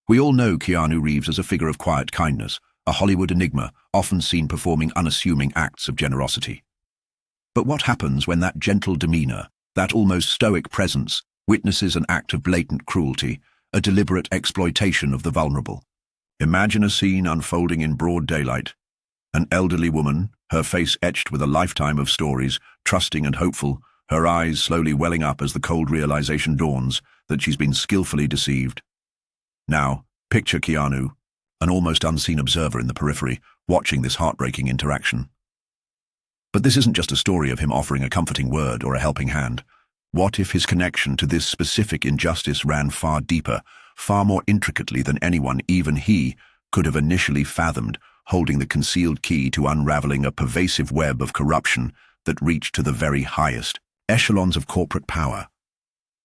We all know Keanu Reeves as a figure of quiet kindness, a Hollywood enigma, often seen performing unassuming acts of generosity. But what happens when that gentle demeanor, that almost stoic presence, witnesses an act of blatant cruelty, a deliberate exploitation of the vulnerable? Imagine a scene unfolding in broad daylight. An elderly woman, her face etched with a lifetime of stories, trusting and hopeful, her eyes slowly welling up as the cold realization dawns that she's been skillfully deceived. Now, picture Keanu, an almost unseen observer in the periphery, watching this heartbreaking interaction. But this isn't just a story of him offering a comforting word or a helping hand. What if his connection to this specific injustice ran far deeper, far more intricately than anyone, even he, could have initially fathomed, holding the concealed key to unraveling a pervasive web of corruption that reached to the very highest echelons of corporate power?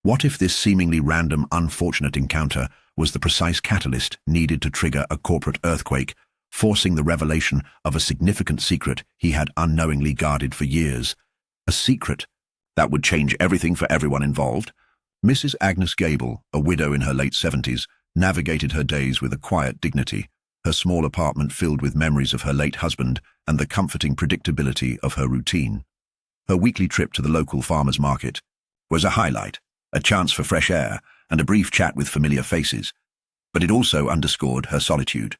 What if this seemingly random, unfortunate encounter was the precise catalyst needed to trigger a corporate earthquake, forcing the revelation of a significant secret he had unknowingly guarded for years? A secret that would change everything for everyone involved. Mrs. Agnes Gable, a widow in her late 70s, navigated her days with a quiet dignity, her small apartment filled with memories of her late husband and the comforting predictability of her routine. Her weekly trip to the local farmers' market was a highlight, a chance for fresh air and a brief chat with familiar faces, but it also underscored her solitude.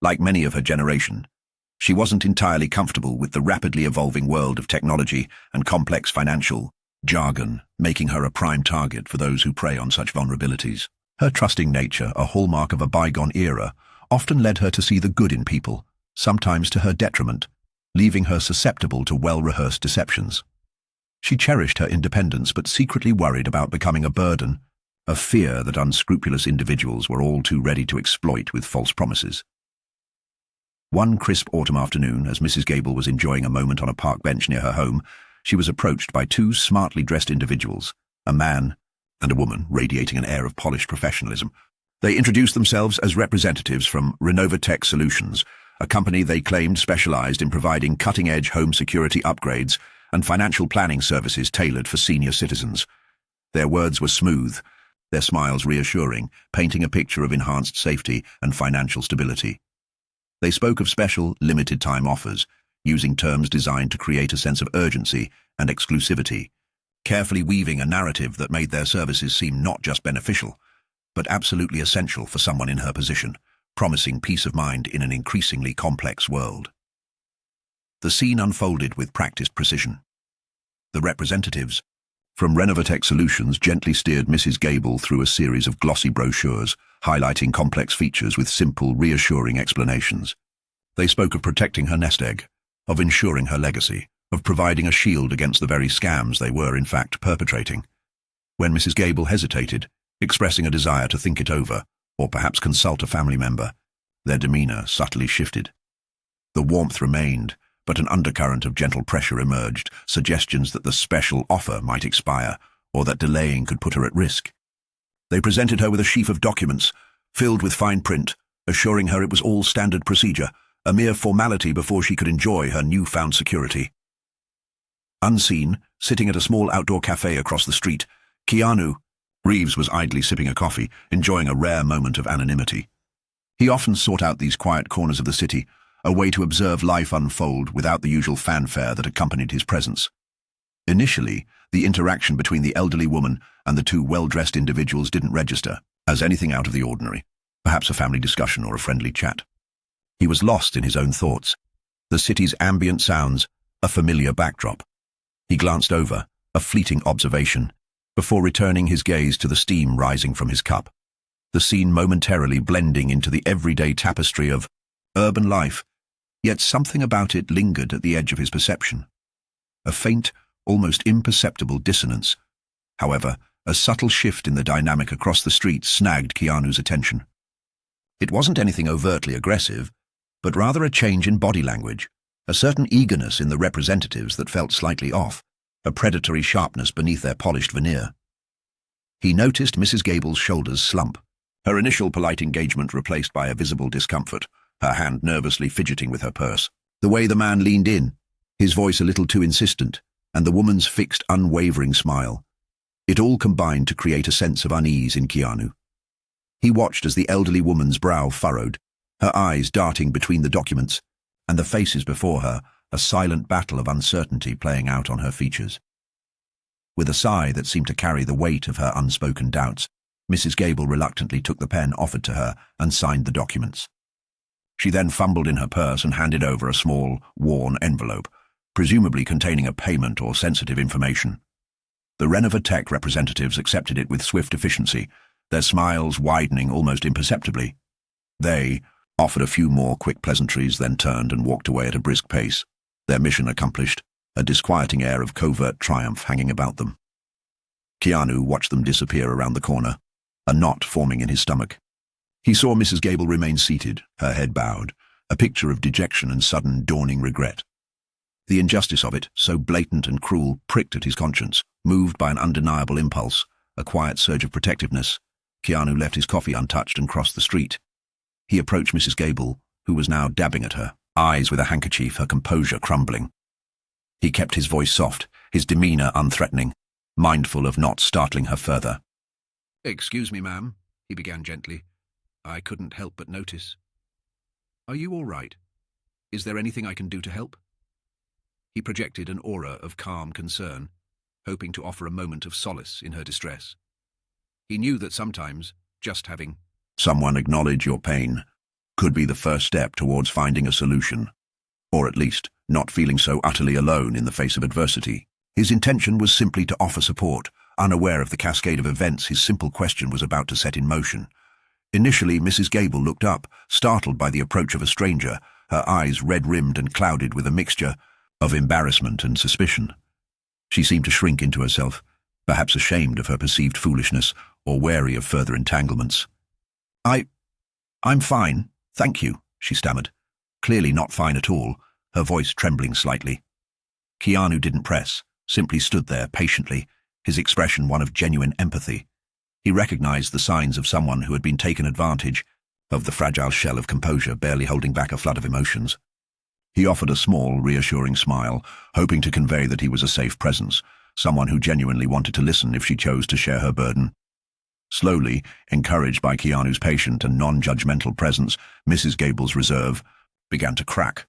Like many of her generation, she wasn't entirely comfortable with the rapidly evolving world of technology and complex financial jargon, making her a prime target for those who prey on such vulnerabilities. Her trusting nature, a hallmark of a bygone era, often led her to see the good in people, sometimes to her detriment, leaving her susceptible to well-rehearsed deceptions. She cherished her independence but secretly worried about becoming a burden, a fear that unscrupulous individuals were all too ready to exploit with false promises. One crisp autumn afternoon, as Mrs. Gable was enjoying a moment on a park bench near her home, she was approached by two smartly dressed individuals, a man and a woman radiating an air of polished professionalism. They introduced themselves as representatives from Renovatech Solutions, a company they claimed specialized in providing cutting-edge home security upgrades and financial planning services tailored for senior citizens. Their words were smooth, their smiles reassuring, painting a picture of enhanced safety and financial stability. They spoke of special, limited-time offers, using terms designed to create a sense of urgency and exclusivity, carefully weaving a narrative that made their services seem not just beneficial, but absolutely essential for someone in her position, promising peace of mind in an increasingly complex world. The scene unfolded with practiced precision. The representatives from Renovatech Solutions gently steered Mrs. Gable through a series of glossy brochures, highlighting complex features with simple, reassuring explanations. They spoke of protecting her nest egg, of ensuring her legacy, of providing a shield against the very scams they were in fact perpetrating. When Mrs. Gable hesitated, expressing a desire to think it over, or perhaps consult a family member, their demeanor subtly shifted. The warmth remained, but an undercurrent of gentle pressure emerged, suggestions that the special offer might expire, or that delaying could put her at risk. They presented her with a sheaf of documents, filled with fine print, assuring her it was all standard procedure, a mere formality before she could enjoy her newfound security. Unseen, sitting at a small outdoor cafe across the street, Keanu Reeves was idly sipping a coffee, enjoying a rare moment of anonymity. He often sought out these quiet corners of the city, a way to observe life unfold without the usual fanfare that accompanied his presence. Initially, the interaction between the elderly woman and the two well-dressed individuals didn't register as anything out of the ordinary, perhaps a family discussion or a friendly chat. He was lost in his own thoughts, the city's ambient sounds, a familiar backdrop. He glanced over, a fleeting observation, before returning his gaze to the steam rising from his cup, the scene momentarily blending into the everyday tapestry of urban life, yet something about it lingered at the edge of his perception. A faint, almost imperceptible dissonance. However, a subtle shift in the dynamic across the street snagged Keanu's attention. It wasn't anything overtly aggressive, but rather a change in body language, a certain eagerness in the representatives that felt slightly off, a predatory sharpness beneath their polished veneer. He noticed Mrs. Gable's shoulders slump, her initial polite engagement replaced by a visible discomfort, her hand nervously fidgeting with her purse. The way the man leaned in, his voice a little too insistent, and the woman's fixed, unwavering smile. It all combined to create a sense of unease in Keanu. He watched as the elderly woman's brow furrowed, her eyes darting between the documents, and the faces before her, a silent battle of uncertainty playing out on her features. With a sigh that seemed to carry the weight of her unspoken doubts, Mrs. Gable reluctantly took the pen offered to her and signed the documents. She then fumbled in her purse and handed over a small, worn envelope, presumably containing a payment or sensitive information. The Renovatech representatives accepted it with swift efficiency, their smiles widening almost imperceptibly. They offered a few more quick pleasantries, then turned and walked away at a brisk pace, their mission accomplished, a disquieting air of covert triumph hanging about them. Keanu watched them disappear around the corner, a knot forming in his stomach. He saw Mrs. Gable remain seated, her head bowed, a picture of dejection and sudden dawning regret. The injustice of it, so blatant and cruel, pricked at his conscience. Moved by an undeniable impulse, a quiet surge of protectiveness, Keanu left his coffee untouched and crossed the street. He approached Mrs. Gable, who was now dabbing at her, eyes with a handkerchief, her composure crumbling. He kept his voice soft, his demeanor unthreatening, mindful of not startling her further. "Excuse me, ma'am," he began gently. "I couldn't help but notice. Are you all right? Is there anything I can do to help?" He projected an aura of calm concern, hoping to offer a moment of solace in her distress. He knew that sometimes, just having someone acknowledge your pain could be the first step towards finding a solution, or at least not feeling so utterly alone in the face of adversity. His intention was simply to offer support, unaware of the cascade of events his simple question was about to set in motion. Initially, Mrs. Gable looked up, startled by the approach of a stranger, her eyes red-rimmed and clouded with a mixture of embarrassment and suspicion. She seemed to shrink into herself, perhaps ashamed of her perceived foolishness or wary of further entanglements. I'm fine, thank you," she stammered, clearly not fine at all, her voice trembling slightly. Keanu didn't press, simply stood there patiently, his expression one of genuine empathy. He recognized the signs of someone who had been taken advantage of, the fragile shell of composure barely holding back a flood of emotions. He offered a small, reassuring smile, hoping to convey that he was a safe presence, someone who genuinely wanted to listen if she chose to share her burden. Slowly, encouraged by Keanu's patient and non-judgmental presence, Mrs. Gable's reserve began to crack.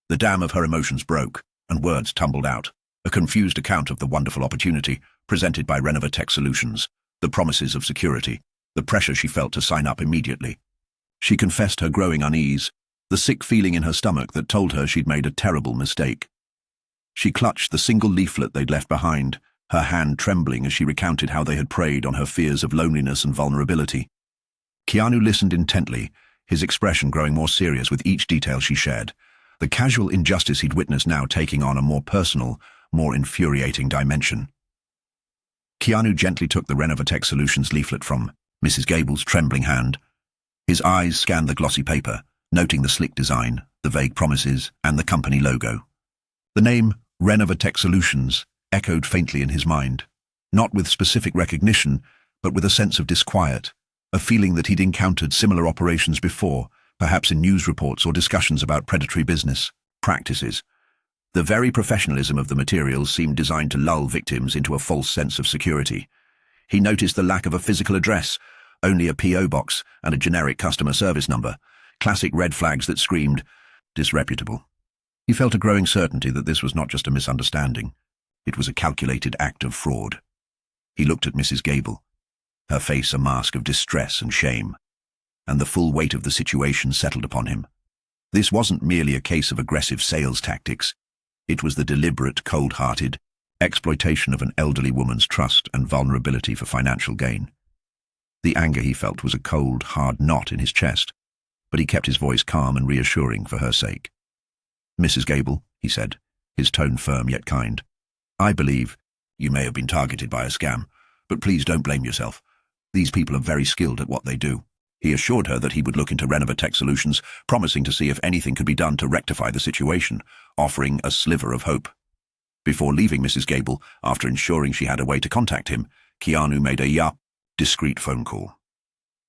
The dam of her emotions broke, and words tumbled out, a confused account of the wonderful opportunity presented by Renovatech Solutions, the promises of security, the pressure she felt to sign up immediately. She confessed her growing unease, the sick feeling in her stomach that told her she'd made a terrible mistake. She clutched the single leaflet they'd left behind, her hand trembling as she recounted how they had preyed on her fears of loneliness and vulnerability. Keanu listened intently, his expression growing more serious with each detail she shared, the casual injustice he'd witnessed now taking on a more personal, more infuriating dimension. Keanu gently took the Renovatech Solutions leaflet from Mrs. Gable's trembling hand. His eyes scanned the glossy paper, noting the slick design, the vague promises, and the company logo. The name Renovatech Solutions echoed faintly in his mind, not with specific recognition, but with a sense of disquiet, a feeling that he'd encountered similar operations before, perhaps in news reports or discussions about predatory business practices. The very professionalism of the materials seemed designed to lull victims into a false sense of security. He noticed the lack of a physical address, only a P.O. box and a generic customer service number, classic red flags that screamed disreputable. He felt a growing certainty that this was not just a misunderstanding. It was a calculated act of fraud. He looked at Mrs. Gable, her face a mask of distress and shame, and the full weight of the situation settled upon him. This wasn't merely a case of aggressive sales tactics. It was the deliberate, cold-hearted exploitation of an elderly woman's trust and vulnerability for financial gain. The anger he felt was a cold, hard knot in his chest, but he kept his voice calm and reassuring for her sake. "Mrs. Gable," he said, his tone firm yet kind, "I believe you may have been targeted by a scam, but please don't blame yourself. These people are very skilled at what they do." He assured her that he would look into Renovatech Solutions, promising to see if anything could be done to rectify the situation, offering a sliver of hope. Before leaving Mrs. Gable, after ensuring she had a way to contact him, Keanu made a discreet phone call.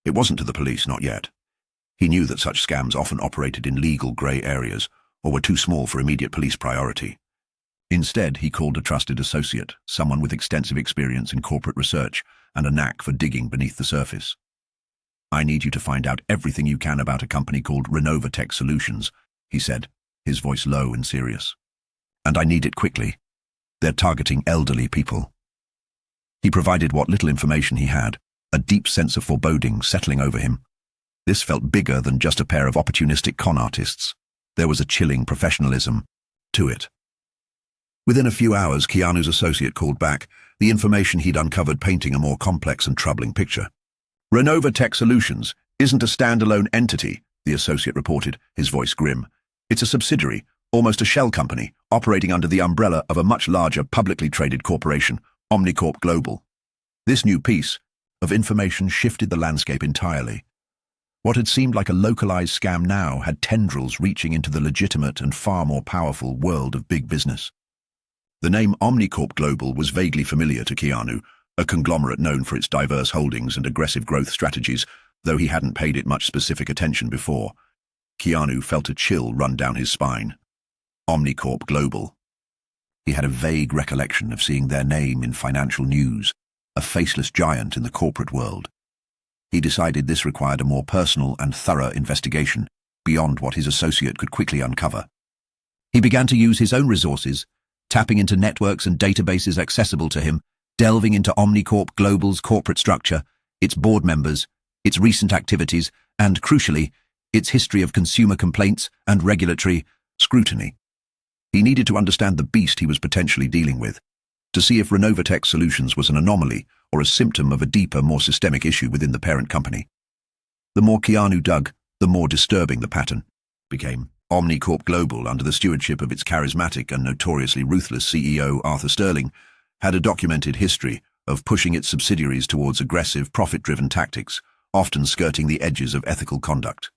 It wasn't to the police, not yet. He knew that such scams often operated in legal grey areas, or were too small for immediate police priority. Instead, he called a trusted associate, someone with extensive experience in corporate research and a knack for digging beneath the surface. "I need you to find out everything you can about a company called Renovatech Solutions," he said, his voice low and serious. "And I need it quickly. They're targeting elderly people." He provided what little information he had, a deep sense of foreboding settling over him. This felt bigger than just a pair of opportunistic con artists. There was a chilling professionalism to it. Within a few hours, Keanu's associate called back, the information he'd uncovered painting a more complex and troubling picture. "Renovatech Solutions isn't a standalone entity," the associate reported, his voice grim. "It's a subsidiary, almost a shell company, operating under the umbrella of a much larger publicly traded corporation, Omnicorp Global." This new piece of information shifted the landscape entirely. What had seemed like a localized scam now had tendrils reaching into the legitimate and far more powerful world of big business. The name Omnicorp Global was vaguely familiar to Keanu, a conglomerate known for its diverse holdings and aggressive growth strategies, though he hadn't paid it much specific attention before. Keanu felt a chill run down his spine. Omnicorp Global. He had a vague recollection of seeing their name in financial news, a faceless giant in the corporate world. He decided this required a more personal and thorough investigation, beyond what his associate could quickly uncover. He began to use his own resources, tapping into networks and databases accessible to him, delving into Omnicorp Global's corporate structure, its board members, its recent activities, and, crucially, its history of consumer complaints and regulatory scrutiny. He needed to understand the beast he was potentially dealing with, to see if Renovatech Solutions was an anomaly or a symptom of a deeper, more systemic issue within the parent company. The more Keanu dug, the more disturbing the pattern became. Omnicorp Global, under the stewardship of its charismatic and notoriously ruthless CEO Arthur Sterling, had a documented history of pushing its subsidiaries towards aggressive, profit-driven tactics, often skirting the edges of ethical conduct.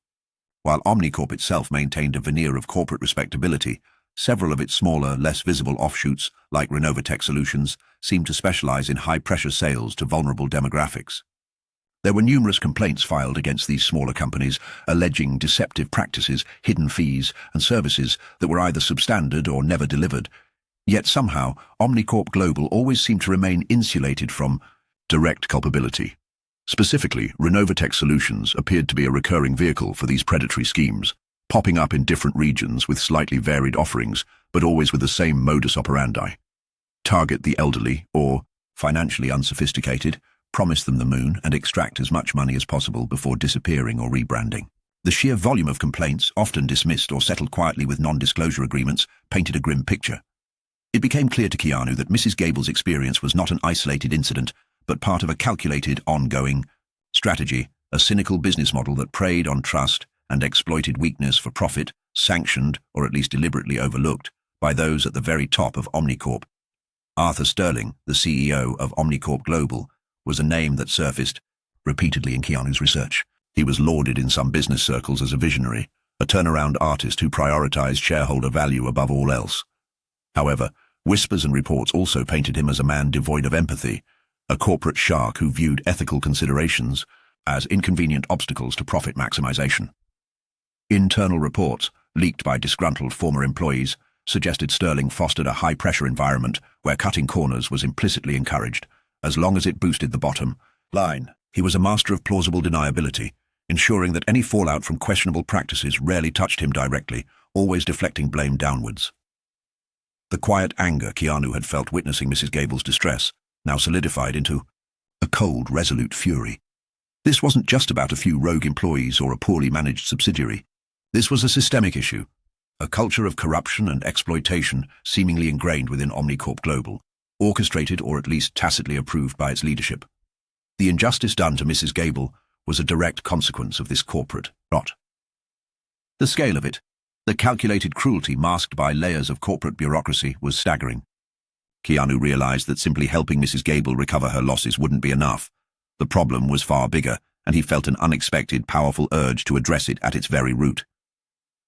While Omnicorp itself maintained a veneer of corporate respectability, several of its smaller, less visible offshoots, like Renovatech Solutions, seemed to specialize in high-pressure sales to vulnerable demographics. There were numerous complaints filed against these smaller companies, alleging deceptive practices, hidden fees, and services that were either substandard or never delivered. Yet somehow, Omnicorp Global always seemed to remain insulated from direct culpability. Specifically, Renovatech Solutions appeared to be a recurring vehicle for these predatory schemes, popping up in different regions with slightly varied offerings, but always with the same modus operandi. Target the elderly or financially unsophisticated, promise them the moon, and extract as much money as possible before disappearing or rebranding. The sheer volume of complaints, often dismissed or settled quietly with non-disclosure agreements, painted a grim picture. It became clear to Keanu that Mrs. Gable's experience was not an isolated incident, but part of a calculated, ongoing strategy, a cynical business model that preyed on trust and exploited weakness for profit, sanctioned, or at least deliberately overlooked, by those at the very top of Omnicorp. Arthur Sterling, the CEO of Omnicorp Global, was a name that surfaced repeatedly in Keanu's research. He was lauded in some business circles as a visionary, a turnaround artist who prioritized shareholder value above all else. However, whispers and reports also painted him as a man devoid of empathy, a corporate shark who viewed ethical considerations as inconvenient obstacles to profit maximization. Internal reports, leaked by disgruntled former employees, suggested Sterling fostered a high-pressure environment where cutting corners was implicitly encouraged, as long as it boosted the bottom line. He was a master of plausible deniability, ensuring that any fallout from questionable practices rarely touched him directly, always deflecting blame downwards. The quiet anger Keanu had felt witnessing Mrs. Gable's distress now solidified into a cold, resolute fury. This wasn't just about a few rogue employees or a poorly managed subsidiary. This was a systemic issue, a culture of corruption and exploitation seemingly ingrained within Omnicorp Global, orchestrated or at least tacitly approved by its leadership. The injustice done to Mrs. Gable was a direct consequence of this corporate rot. The scale of it, the calculated cruelty masked by layers of corporate bureaucracy, was staggering. Keanu realized that simply helping Mrs. Gable recover her losses wouldn't be enough. The problem was far bigger, and he felt an unexpected, powerful urge to address it at its very root.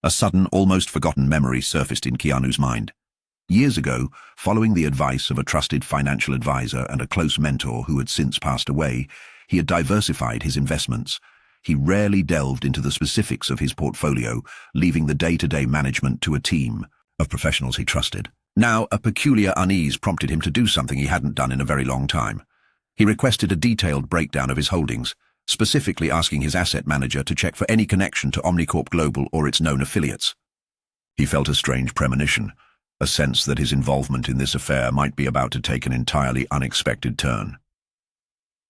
A sudden, almost forgotten memory surfaced in Keanu's mind. Years ago, following the advice of a trusted financial advisor and a close mentor who had since passed away, he had diversified his investments. He rarely delved into the specifics of his portfolio, leaving the day-to-day management to a team of professionals he trusted. Now, a peculiar unease prompted him to do something he hadn't done in a very long time. He requested a detailed breakdown of his holdings, specifically asking his asset manager to check for any connection to Omnicorp Global or its known affiliates. He felt a strange premonition, a sense that his involvement in this affair might be about to take an entirely unexpected turn.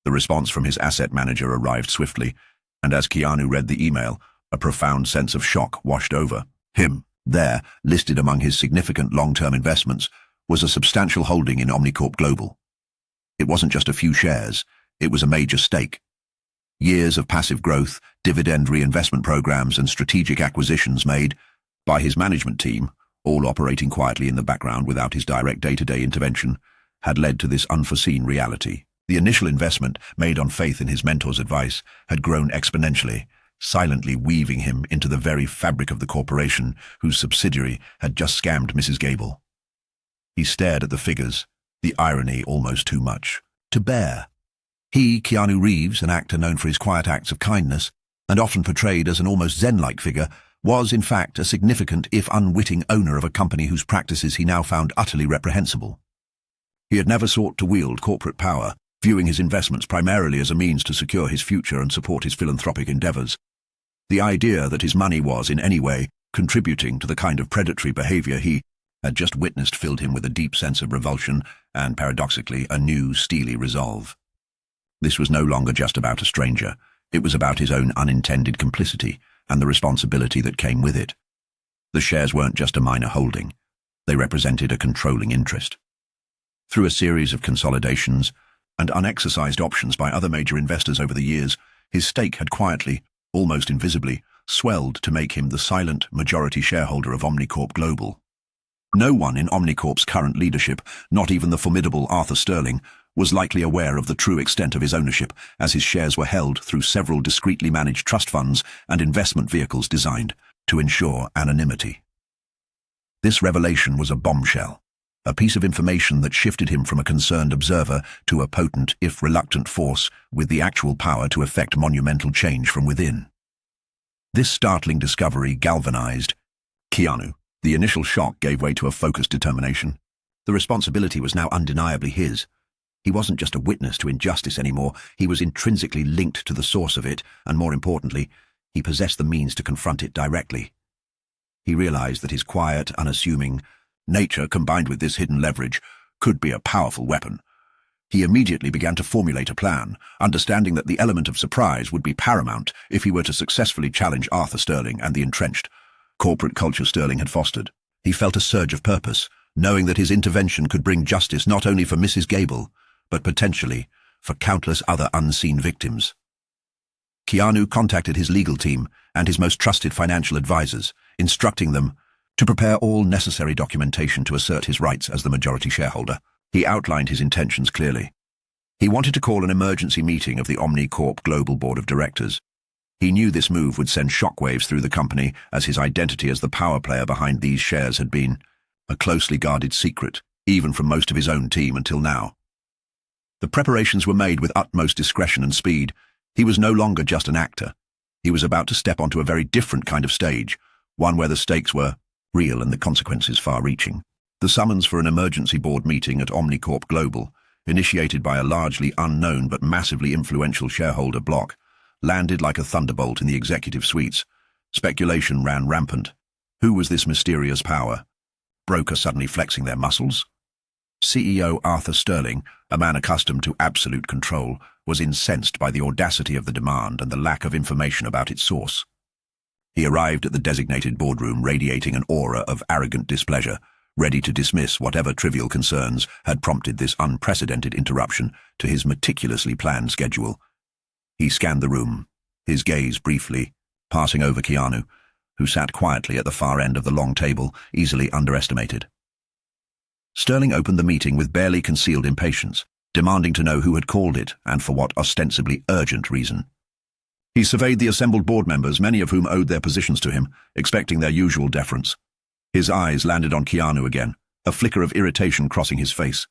The response from his asset manager arrived swiftly, and as Keanu read the email, a profound sense of shock washed over him. There, listed among his significant long-term investments, was a substantial holding in Omnicorp Global. It wasn't just a few shares, it was a major stake. Years of passive growth, dividend reinvestment programs, and strategic acquisitions made by his management team, all operating quietly in the background without his direct day-to-day intervention, had led to this unforeseen reality. The initial investment, made on faith in his mentor's advice, had grown exponentially, silently weaving him into the very fabric of the corporation whose subsidiary had just scammed Mrs. Gable. He stared at the figures, the irony almost too much to bear. He, Keanu Reeves, an actor known for his quiet acts of kindness, and often portrayed as an almost Zen-like figure, was in fact a significant, if unwitting, owner of a company whose practices he now found utterly reprehensible. He had never sought to wield corporate power, viewing his investments primarily as a means to secure his future and support his philanthropic endeavors. The idea that his money was, in any way, contributing to the kind of predatory behavior he had just witnessed filled him with a deep sense of revulsion and, paradoxically, a new, steely resolve. This was no longer just about a stranger. It was about his own unintended complicity and the responsibility that came with it. The shares weren't just a minor holding. They represented a controlling interest. Through a series of consolidations and unexercised options by other major investors over the years, his stake had quietly, almost invisibly, swelled to make him the silent majority shareholder of Omnicorp Global. No one in Omnicorp's current leadership, not even the formidable Arthur Sterling, was likely aware of the true extent of his ownership, as his shares were held through several discreetly managed trust funds and investment vehicles designed to ensure anonymity. This revelation was a bombshell, a piece of information that shifted him from a concerned observer to a potent, if reluctant, force with the actual power to effect monumental change from within. This startling discovery galvanized Keanu. The initial shock gave way to a focused determination. The responsibility was now undeniably his. He wasn't just a witness to injustice anymore, he was intrinsically linked to the source of it, and more importantly, he possessed the means to confront it directly. He realized that his quiet, unassuming nature, combined with this hidden leverage, could be a powerful weapon. He immediately began to formulate a plan, understanding that the element of surprise would be paramount if he were to successfully challenge Arthur Sterling and the entrenched corporate culture Sterling had fostered. He felt a surge of purpose, knowing that his intervention could bring justice not only for Mrs. Gable, but potentially for countless other unseen victims. Keanu contacted his legal team and his most trusted financial advisors, instructing them to prepare all necessary documentation to assert his rights as the majority shareholder. He outlined his intentions clearly. He wanted to call an emergency meeting of the Omnicorp Global Board of Directors. He knew this move would send shockwaves through the company, as his identity as the power player behind these shares had been a closely guarded secret, even from most of his own team until now. The preparations were made with utmost discretion and speed. He was no longer just an actor. He was about to step onto a very different kind of stage, one where the stakes were real and the consequences far-reaching. The summons for an emergency board meeting at Omnicorp Global, initiated by a largely unknown but massively influential shareholder bloc, landed like a thunderbolt in the executive suites. Speculation ran rampant. Who was this mysterious power? Broker suddenly flexing their muscles? CEO Arthur Sterling, a man accustomed to absolute control, was incensed by the audacity of the demand and the lack of information about its source. He arrived at the designated boardroom radiating an aura of arrogant displeasure, ready to dismiss whatever trivial concerns had prompted this unprecedented interruption to his meticulously planned schedule. He scanned the room, his gaze briefly passing over Keanu, who sat quietly at the far end of the long table, easily underestimated. Sterling opened the meeting with barely concealed impatience, demanding to know who had called it and for what ostensibly urgent reason. He surveyed the assembled board members, many of whom owed their positions to him, expecting their usual deference. His eyes landed on Keanu again, a flicker of irritation crossing his face.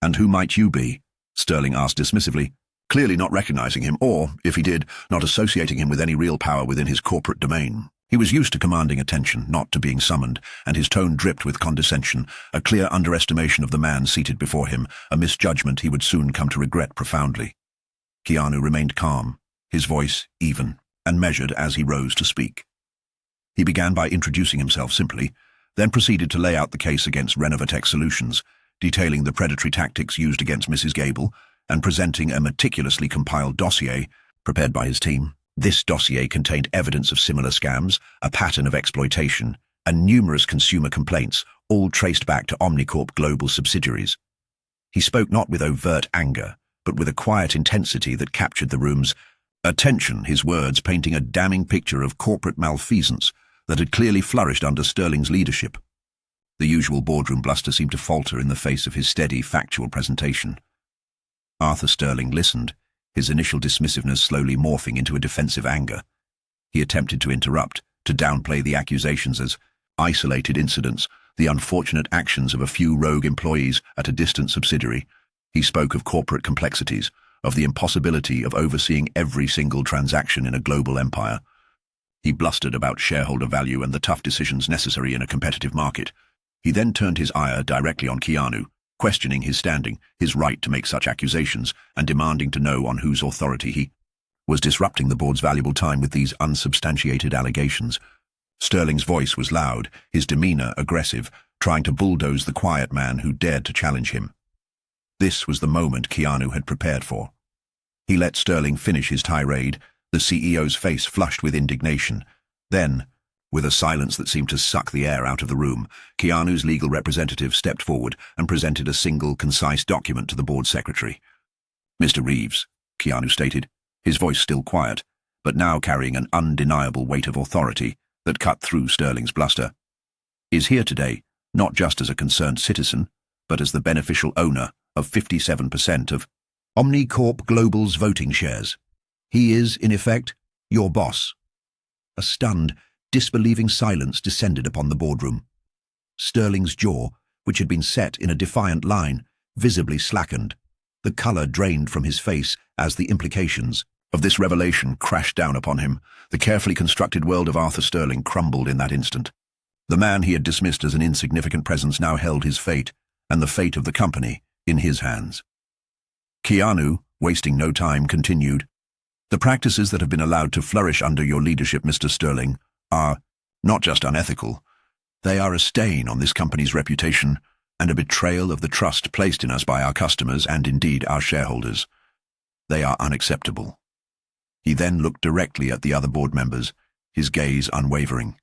"And who might you be?" Sterling asked dismissively, clearly not recognizing him, or, if he did, not associating him with any real power within his corporate domain. He was used to commanding attention, not to being summoned, and his tone dripped with condescension, a clear underestimation of the man seated before him, a misjudgment he would soon come to regret profoundly. Keanu remained calm, his voice even and measured as he rose to speak. He began by introducing himself simply, then proceeded to lay out the case against Renovatech Solutions, detailing the predatory tactics used against Mrs. Gable and presenting a meticulously compiled dossier prepared by his team. This dossier contained evidence of similar scams, a pattern of exploitation, and numerous consumer complaints, all traced back to Omnicorp Global subsidiaries. He spoke not with overt anger, but with a quiet intensity that captured the room's attention, his words painting a damning picture of corporate malfeasance that had clearly flourished under Sterling's leadership. The usual boardroom bluster seemed to falter in the face of his steady, factual presentation. Arthur Sterling listened, his initial dismissiveness slowly morphing into a defensive anger. He attempted to interrupt, to downplay the accusations as isolated incidents, the unfortunate actions of a few rogue employees at a distant subsidiary. He spoke of corporate complexities, of the impossibility of overseeing every single transaction in a global empire. He blustered about shareholder value and the tough decisions necessary in a competitive market. He then turned his ire directly on Keanu, questioning his standing, his right to make such accusations, and demanding to know on whose authority he was disrupting the board's valuable time with these unsubstantiated allegations. Sterling's voice was loud, his demeanor aggressive, trying to bulldoze the quiet man who dared to challenge him. This was the moment Keanu had prepared for. He let Sterling finish his tirade, the CEO's face flushed with indignation. Then, with a silence that seemed to suck the air out of the room, Keanu's legal representative stepped forward and presented a single, concise document to the board secretary. "Mr. Reeves," Keanu stated, his voice still quiet, but now carrying an undeniable weight of authority that cut through Sterling's bluster, "is here today, not just as a concerned citizen, but as the beneficial owner of 57% of Omnicorp Global's voting shares. He is, in effect, your boss." A stunned, disbelieving silence descended upon the boardroom. Sterling's jaw, which had been set in a defiant line, visibly slackened. The color drained from his face as the implications of this revelation crashed down upon him. The carefully constructed world of Arthur Sterling crumbled in that instant. The man he had dismissed as an insignificant presence now held his fate, and the fate of the company, in his hands. Keanu, wasting no time, continued, "The practices that have been allowed to flourish under your leadership, Mr. Sterling, are not just unethical, they are a stain on this company's reputation and a betrayal of the trust placed in us by our customers and indeed our shareholders. They are unacceptable." He then looked directly at the other board members, his gaze unwavering.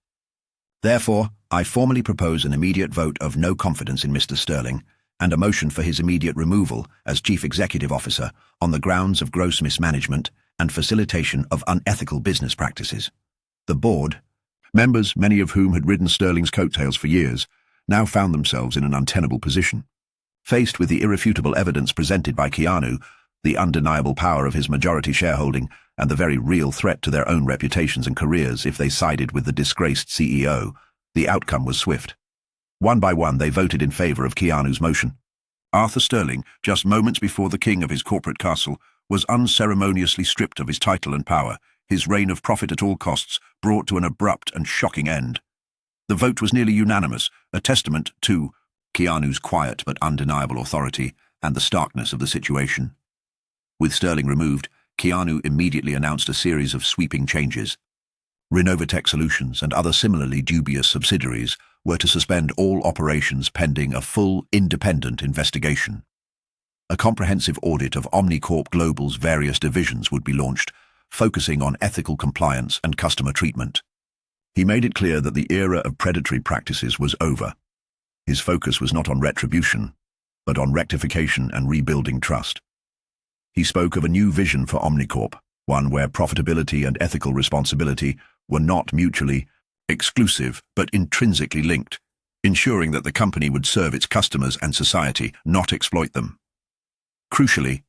"Therefore, I formally propose an immediate vote of no confidence in Mr. Sterling and a motion for his immediate removal as Chief Executive Officer on the grounds of gross mismanagement and facilitation of unethical business practices." The board, members many of whom had ridden Sterling's coattails for years, now found themselves in an untenable position. Faced with the irrefutable evidence presented by Keanu, the undeniable power of his majority shareholding, and the very real threat to their own reputations and careers if they sided with the disgraced CEO, the outcome was swift. One by one, they voted in favor of Keanu's motion. Arthur Sterling, just moments before the king of his corporate castle, was unceremoniously stripped of his title and power, his reign of profit at all costs brought to an abrupt and shocking end. The vote was nearly unanimous, a testament to Keanu's quiet but undeniable authority and the starkness of the situation. With Sterling removed, Keanu immediately announced a series of sweeping changes. Renovatech Solutions and other similarly dubious subsidiaries were to suspend all operations pending a full, independent investigation. A comprehensive audit of Omnicorp Global's various divisions would be launched, focusing on ethical compliance and customer treatment. He made it clear that the era of predatory practices was over. His focus was not on retribution, but on rectification and rebuilding trust. He spoke of a new vision for Omnicorp, one where profitability and ethical responsibility were not mutually exclusive but intrinsically linked, ensuring that the company would serve its customers and society, not exploit them. Crucially,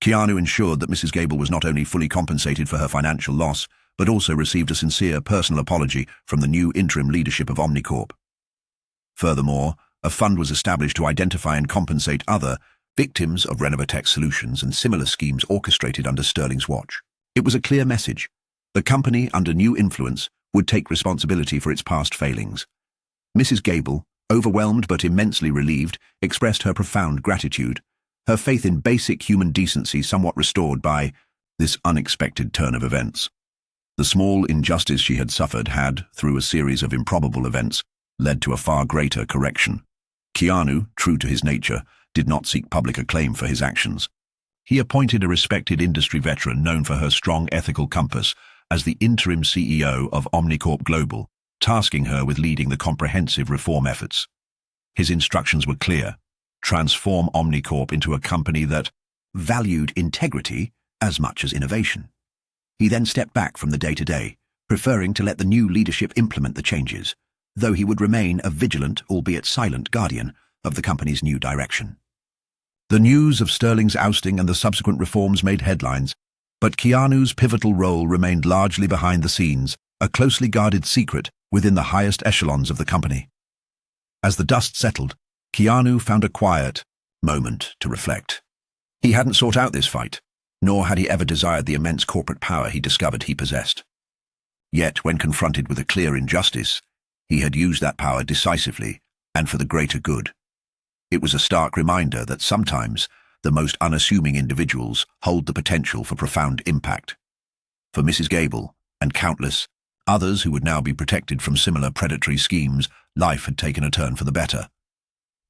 Keanu ensured that Mrs. Gable was not only fully compensated for her financial loss, but also received a sincere personal apology from the new interim leadership of Omnicorp. Furthermore, a fund was established to identify and compensate other victims of Renovatech Solutions and similar schemes orchestrated under Sterling's watch. It was a clear message. The company, under new influence, would take responsibility for its past failings. Mrs. Gable, overwhelmed but immensely relieved, expressed her profound gratitude, her faith in basic human decency somewhat restored by this unexpected turn of events. The small injustice she had suffered had, through a series of improbable events, led to a far greater correction. Keanu, true to his nature, did not seek public acclaim for his actions. He appointed a respected industry veteran known for her strong ethical compass as the interim CEO of Omnicorp Global, tasking her with leading the comprehensive reform efforts. His instructions were clear: transform Omnicorp into a company that valued integrity as much as innovation. He then stepped back from the day-to-day, preferring to let the new leadership implement the changes, though he would remain a vigilant, albeit silent, guardian of the company's new direction. The news of Sterling's ousting and the subsequent reforms made headlines, but Keanu's pivotal role remained largely behind the scenes, a closely guarded secret within the highest echelons of the company. As the dust settled, Keanu found a quiet moment to reflect. He hadn't sought out this fight, nor had he ever desired the immense corporate power he discovered he possessed. Yet, when confronted with a clear injustice, he had used that power decisively and for the greater good. It was a stark reminder that sometimes the most unassuming individuals hold the potential for profound impact. For Mrs. Gable and countless others who would now be protected from similar predatory schemes, life had taken a turn for the better.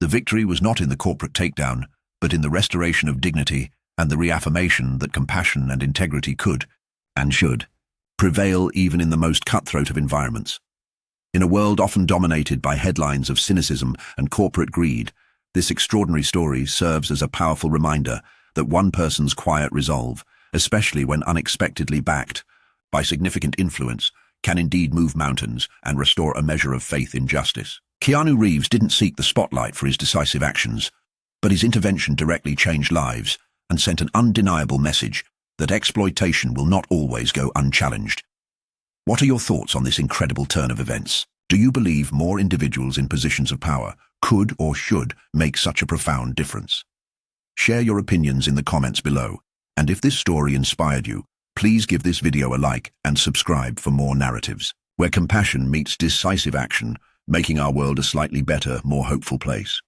The victory was not in the corporate takedown, but in the restoration of dignity and the reaffirmation that compassion and integrity could, and should, prevail even in the most cutthroat of environments. In a world often dominated by headlines of cynicism and corporate greed, this extraordinary story serves as a powerful reminder that one person's quiet resolve, especially when unexpectedly backed by significant influence, can indeed move mountains and restore a measure of faith in justice. Keanu Reeves didn't seek the spotlight for his decisive actions, but his intervention directly changed lives and sent an undeniable message that exploitation will not always go unchallenged. What are your thoughts on this incredible turn of events? Do you believe more individuals in positions of power could or should make such a profound difference? Share your opinions in the comments below, and if this story inspired you, please give this video a like and subscribe for more narratives, where compassion meets decisive action, making our world a slightly better, more hopeful place.